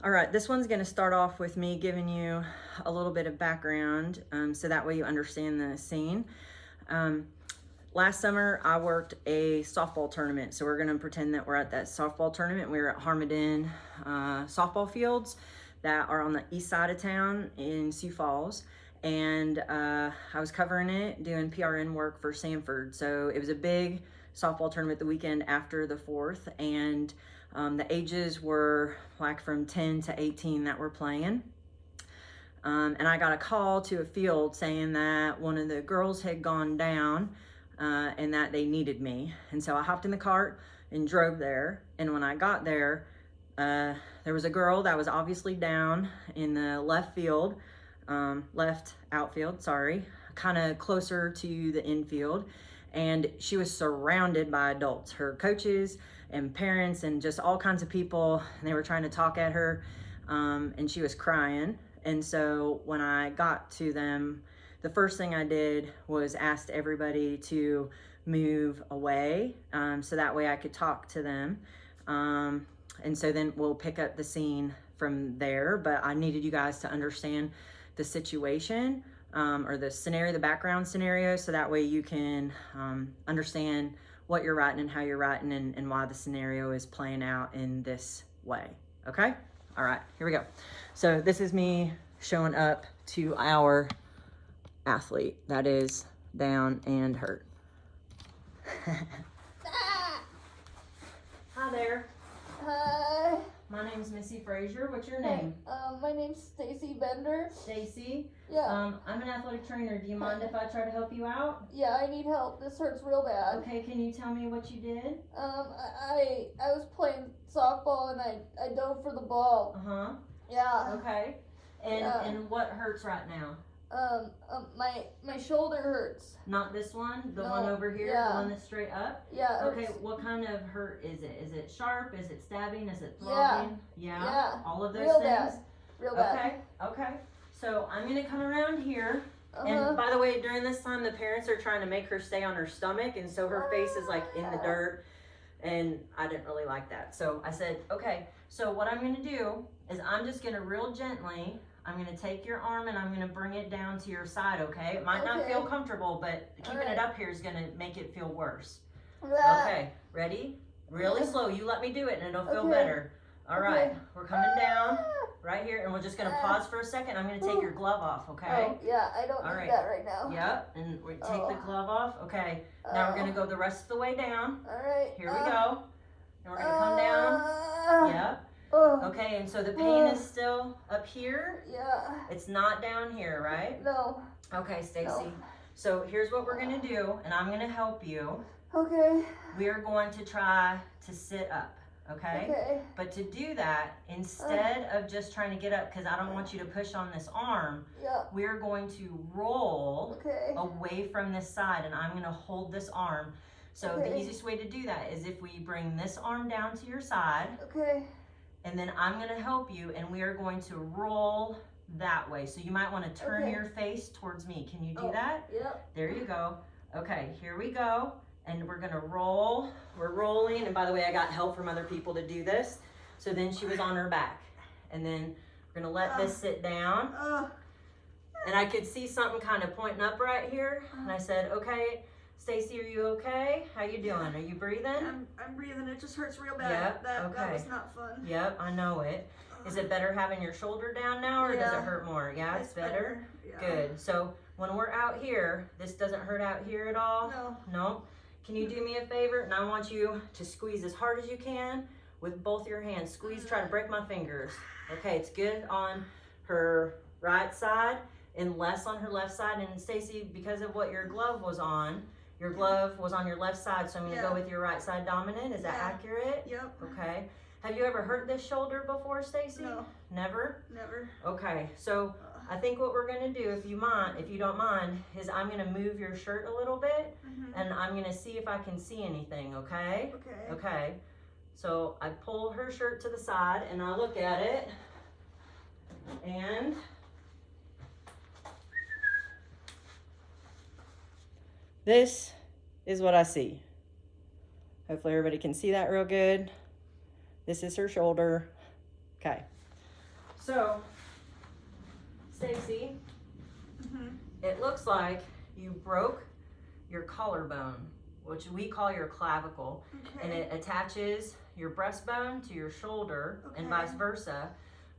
All right, this one's going to start off with me giving you a little bit of background so that way you understand the scene. Last summer, I worked a softball tournament, so we're going to pretend that we're at that softball tournament. We were at Harmaden softball fields that are on the east side of town in Sioux Falls, and I was covering it, doing PRN work for Sanford. So it was a big softball tournament the weekend after the 4th, and the ages were like from 10 to 18 that were playing. And I got a call to a field saying that one of the girls had gone down and that they needed me. And so I hopped in the cart and drove there. And when I got there, there was a girl that was obviously down in the left outfield, kind of closer to the infield. And she was surrounded by adults, her coaches and parents and just all kinds of people. And they were trying to talk at her, and she was crying. And so when I got to them, the first thing I did was asked everybody to move away, so that way I could talk to them. And so then we'll pick up the scene from there. But I needed you guys to understand the situation, or the scenario, the background scenario, so that way you can understand what you're writing and how you're writing and why the scenario is playing out in this way. Okay? All right, here we go. So this is me showing up to our athlete that is down and hurt. Hi there. Hi. My name's Missy Frazier. What's your name? My name's Stacy Bender. Stacy. Yeah. I'm an athletic trainer. Do you mind if I try to help you out? Yeah, I need help. This hurts real bad. Okay, can you tell me what you did? I was playing softball and I dove for the ball. Uh-huh. Yeah. Okay. And what hurts right now? My shoulder hurts. Not this one? The No, one over here? yeah. The one that's straight up? Yeah. Okay, hurts. what kind of hurt is it? Is it sharp? Is it stabbing? Is it Yeah. throbbing? Yeah. All of those Real things? bad. Real bad. Okay. So I'm gonna come around here. Uh-huh. And by the way, during this time, the parents are trying to make her stay on her stomach, and so her face is like in the dirt, and I didn't really like that. So I said, okay, so what I'm gonna do is I'm just gonna real gently, I'm gonna take your arm and I'm gonna bring it down to your side, okay? It might not feel comfortable, but keeping it up here is gonna make it feel worse. Okay, ready? Really slow. You let me do it and it'll feel better. All right, we're coming down right here, and we're just gonna pause for a second. I'm gonna take your glove off, okay? Oh, yeah, I don't need that right now. Yep, and we take the glove off. Okay, now we're gonna go the rest of the way down. All right. Here we go. And we're gonna come down. Yep. Okay, and so the pain is still up here. Yeah. It's not down here, right? No. Okay, Stacy. No. So here's what we're gonna do, and I'm gonna help you. Okay. We are going to try to sit up, okay? Okay. But to do that, instead of just trying to get up, because I don't want you to push on this arm, Yeah. we're going to roll Okay. away from this side, and I'm gonna hold this arm. So the easiest way to do that is if we bring this arm down to your side, Okay. and then I'm gonna help you, and we are going to roll that way. So you might wanna turn your face towards me. Can you do that? Yep. There you go. Okay, here we go. And we're gonna roll. We're rolling, and by the way, I got help from other people to do this. So then she was on her back. And then we're gonna let this sit down. And I could see something kind of pointing up right here. And I said, okay, Stacy, are you okay? How you doing? Are you breathing? I'm breathing. It just hurts real bad. Yep, That was not fun. Yep, I know it. Is it better having your shoulder down now, or does it hurt more? Yeah, it's better? Yeah. Good. So when we're out here, this doesn't hurt out here at all? No. No? Can you do me a favor? And I want you to squeeze as hard as you can with both your hands. Squeeze, try to break my fingers. Okay, it's good on her right side and less on her left side. And Stacy, because of what your glove was on your left side, so I'm gonna go with your right side dominant. Is that accurate? Yep. Okay. Have you ever hurt this shoulder before, Stacy? No. Never? Never. Okay, so I think what we're gonna do, if you don't mind, is I'm gonna move your shirt a little bit, and I'm gonna see if I can see anything, okay? Okay. Okay. So I pull her shirt to the side and I look at it, and this is what I see. Hopefully everybody can see that real good. This is her shoulder. Okay. So, Stacy, it looks like you broke your collarbone, which we call your clavicle, and it attaches your breastbone to your shoulder and vice versa,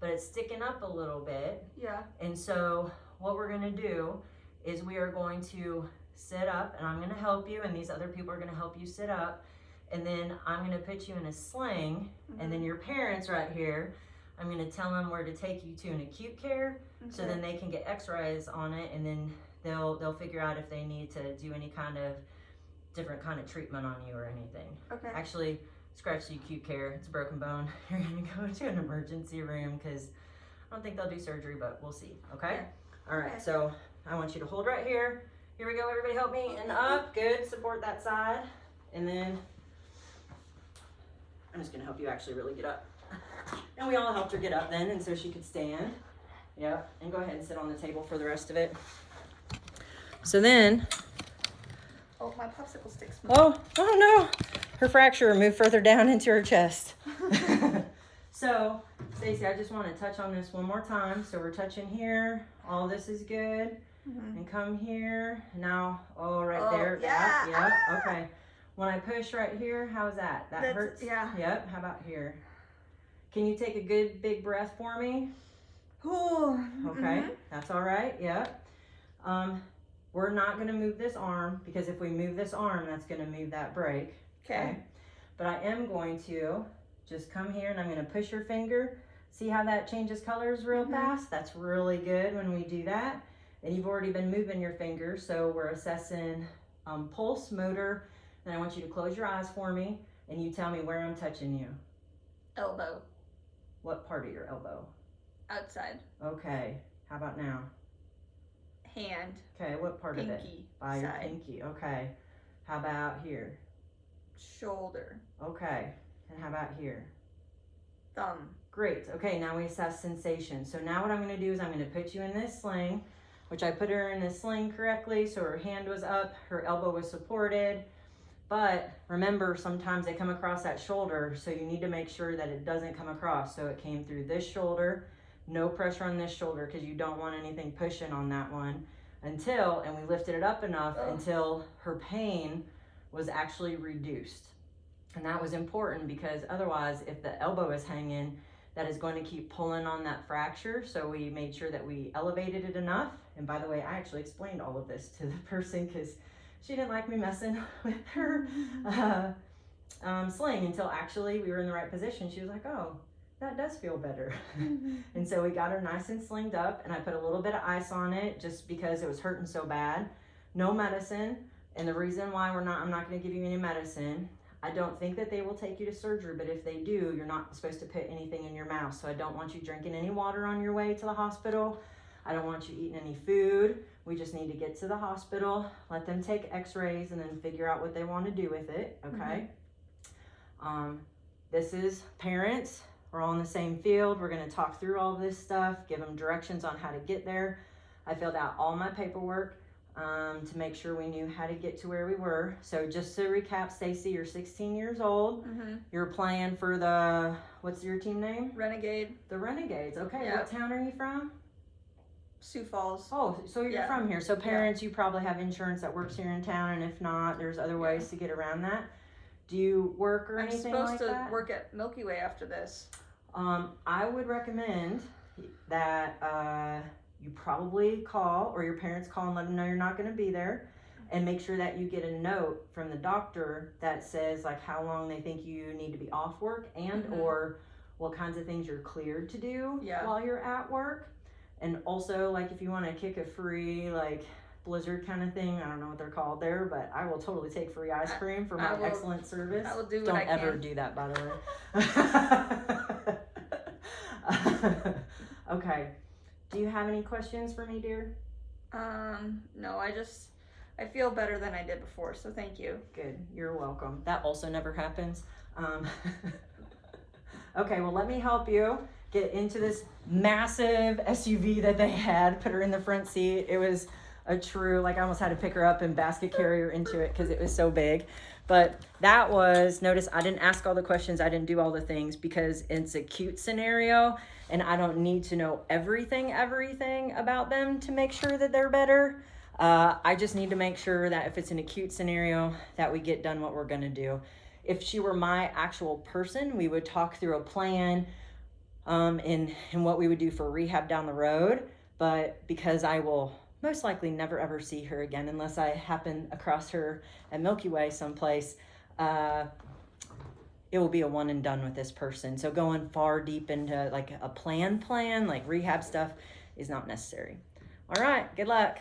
but it's sticking up a little bit. Yeah. And so what we're gonna do is we are going to sit up, and I'm gonna help you, and these other people are gonna help you sit up, and then I'm gonna put you in a sling, and then your parents right here, I'm gonna tell them where to take you to an acute care, so then they can get x-rays on it, and then they'll figure out if they need to do any kind of different kind of treatment on you or anything. Okay. Actually, scratch the acute care, it's a broken bone. You're gonna go to an emergency room because I don't think they'll do surgery, but we'll see, okay? All right, so I want you to hold right here. Here we go, everybody help me, and up, good, support that side. And then I'm just gonna help you actually really get up. And we all helped her get up then, and so she could stand. Yep, and go ahead and sit on the table for the rest of it. So then, Oh, my popsicle sticks. oh no, her fracture moved further down into her chest. So, Stacy, I just want to touch on this one more time. So we're touching here, all this is good, and come here. Now, right there, yeah. Yep, okay. When I push right here, how's that? That hurts? Yeah. Yep, how about here? Can you take a good big breath for me? Ooh. Okay, that's all right, yep. We're not gonna move this arm, because if we move this arm, that's gonna move that brake. Okay. But I am going to just come here, and I'm gonna push your finger. See how that changes colors real fast? That's really good when we do that. And you've already been moving your finger, so we're assessing pulse, motor. Then I want you to close your eyes for me, and you tell me where I'm touching you. Elbow. What part of your elbow? Outside. Okay, how about now? Hand. Okay, what part of it? Pinky. By your Side. pinky, okay. How about here? Shoulder. Okay, and how about here? Thumb. Great, okay, now we assess sensation. So now what I'm gonna do is I'm gonna put you in this sling, which I put her in this sling correctly, so her hand was up, her elbow was supported. But remember, sometimes they come across that shoulder, so you need to make sure that it doesn't come across. So it came through this shoulder, no pressure on this shoulder, because you don't want anything pushing on that one until, and we lifted it up enough until her pain was actually reduced. And that was important, because otherwise, if the elbow is hanging, that is going to keep pulling on that fracture. So we made sure that we elevated it enough. And by the way, I actually explained all of this to the person, because she didn't like me messing with her sling until actually we were in the right position. She was like, oh, that does feel better. And so we got her nice and slinged up, and I put a little bit of ice on it just because it was hurting so bad. No medicine. And the reason why I'm not going to give you any medicine, I don't think that they will take you to surgery, but if they do, you're not supposed to put anything in your mouth. So I don't want you drinking any water on your way to the hospital. I don't want you eating any food. We just need to get to the hospital, let them take x-rays, and then figure out what they want to do with it, okay? This is parents. We're all in the same field. We're going to talk through all this stuff, give them directions on how to get there. I filled out all my paperwork to make sure we knew how to get to where we were. So just to recap, Stacy, you're 16 years old. You're playing for the, what's your team name? Renegade. The Renegades. Okay, Yeah. What town are you from? Sioux Falls. Oh, so you're from here. So parents, you probably have insurance that works here in town, and if not, there's other ways to get around that. Do you work or anything like that? I'm supposed to work at Milky Way after this. I would recommend that you probably call, or your parents call and let them know you're not going to be there, and make sure that you get a note from the doctor that says like how long they think you need to be off work, and or what kinds of things you're cleared to do while you're at work. And also, like, if you want to kick a free like blizzard kind of thing, I don't know what they're called there, but I will totally take free ice cream for my excellent service. I will do what Don't I can. ever do that, by the way. Okay. Do you have any questions for me, dear? No, I feel better than I did before, so thank you. Good. You're welcome. That also never happens. Okay, well, let me help you get into this massive SUV that they had, put her in the front seat. It was a true, like I almost had to pick her up and basket carry her into it because it was so big. But that was, notice I didn't ask all the questions, I didn't do all the things because it's a cute scenario and I don't need to know everything about them to make sure that they're better. I just need to make sure that if it's an acute scenario that we get done what we're gonna do. If she were my actual person, we would talk through a plan and what we would do for rehab down the road. But because I will most likely never ever see her again unless I happen across her at Milky Way someplace, it will be a one and done with this person. So going far deep into like a plan, like rehab stuff is not necessary. All right, good luck.